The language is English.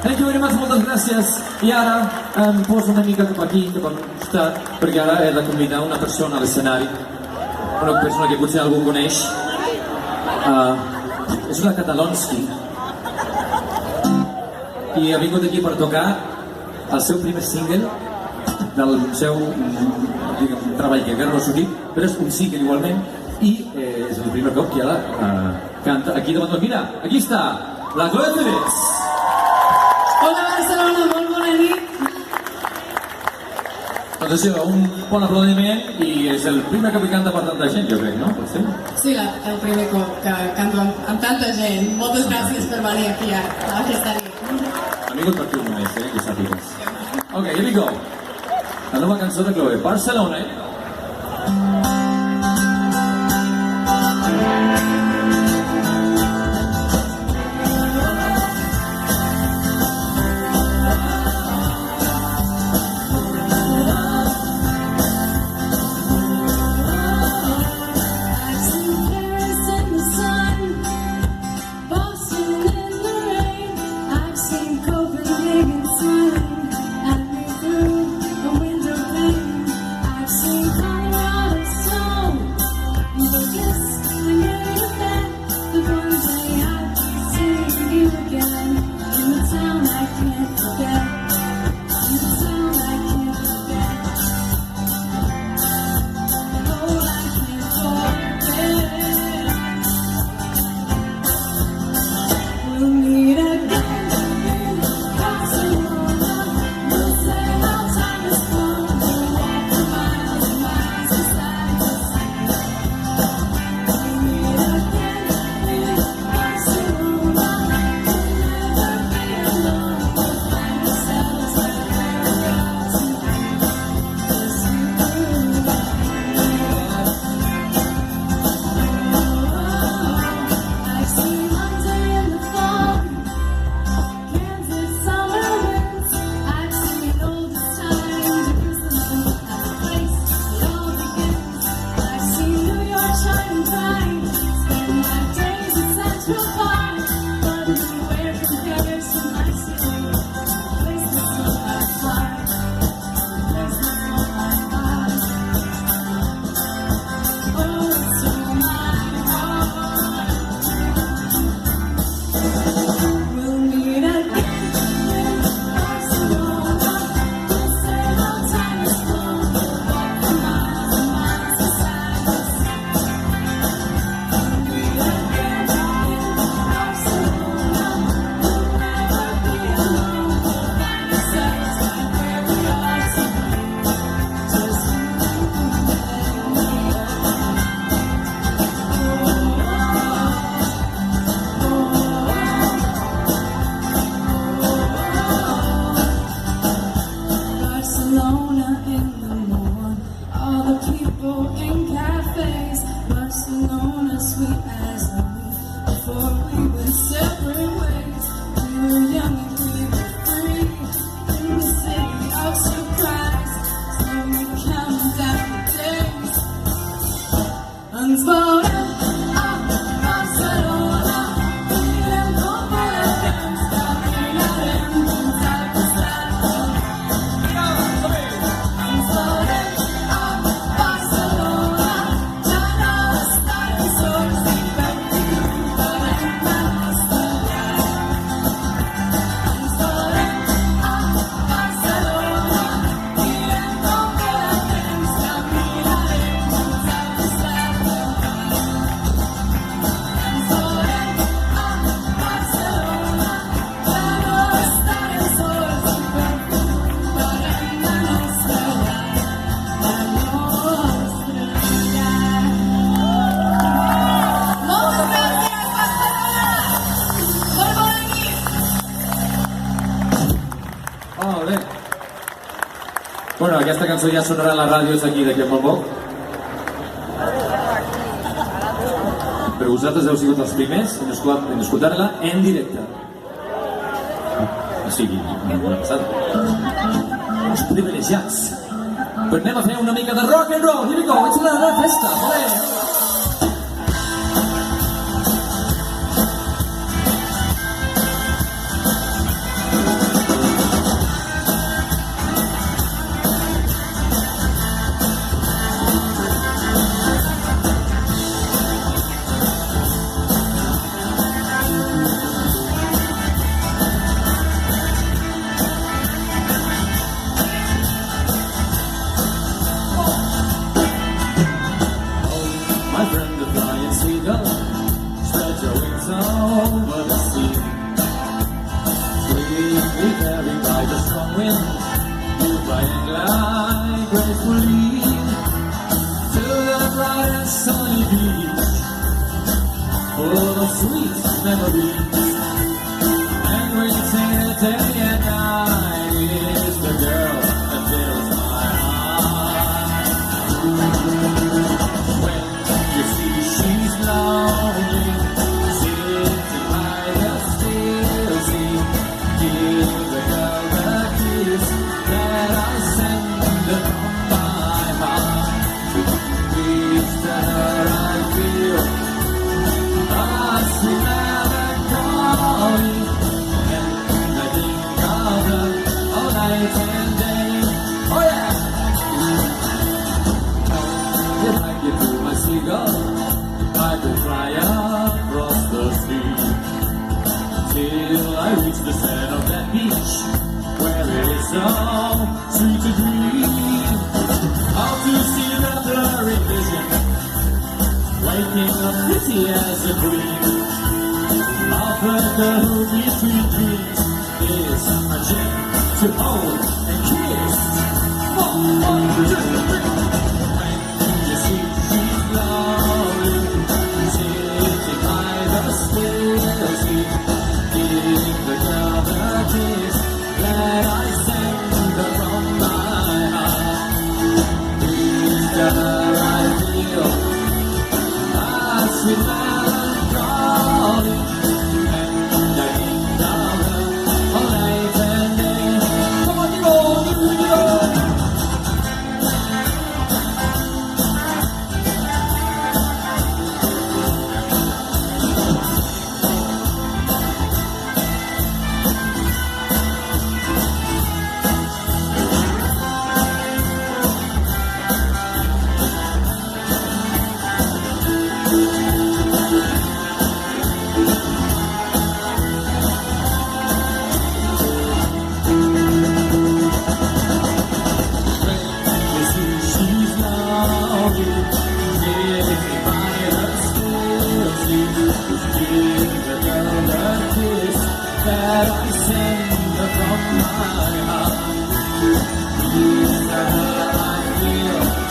Thank you very much, moltes gràcies. I ara em poso una mica cap aquí, cap al costat, perquè ara he de convidar una persona a l'escenari. Una persona que potser algú coneix. És una Catalonski. I ha vingut aquí per tocar el seu primer single del seu treball que encara no ha sortit, però és un single igualment, i és el primer cop que ara canta aquí davant del... Mira, aquí està, la Chloe Pérez. Hola Barcelona, molt bona nit. Doncs això, un bon aplaudiment, i és el primer cop que canta per tanta gent, jo crec, no? Pot ser? Sí, el primer cop que canto amb tanta gent. Moltes gràcies per venir aquí a aquesta nit. Ha vingut per tu només, que sàpigues. Ok, here we go. La nova cançó de Chloe, Barcelona. Bueno, aquesta cançó ja sonarà a les ràdios aquí d'aquí a molt poc. Però vosaltres heu sigut els primers en escoltar-la en directe. O sigui, una passada. Els privilegiats. Però anem a fer una mica de rock and roll. Here we go, it's una festa. Olé! warm wind, you flying like gracefully to the bright and sunny beach, full of sweet memories. And we sing it day and night, it's the girl that fills my heart. When you see she's lonely, sitting by the still sea, give the girl the kiss that I send from my heart. Please tell her I feel a sweet melancholy, and I think of her all night and day. Oh yeah! If I give you my seagull, I could fly across the sea till I reach the sand of that beach where it is so sweet to dream. How to see that blurry vision, waking up pretty as a queen. Of a girl who between dreams is a gem to hold and kiss. 1, 2, 3. When you see she's lonely, sitting by the still sea, give the girl the kiss that I send her from my heart. Please tell her I feel a sweet melancholy, and I think of her all night and day. Come on, you go, you go. That I send from my heart. You know I feel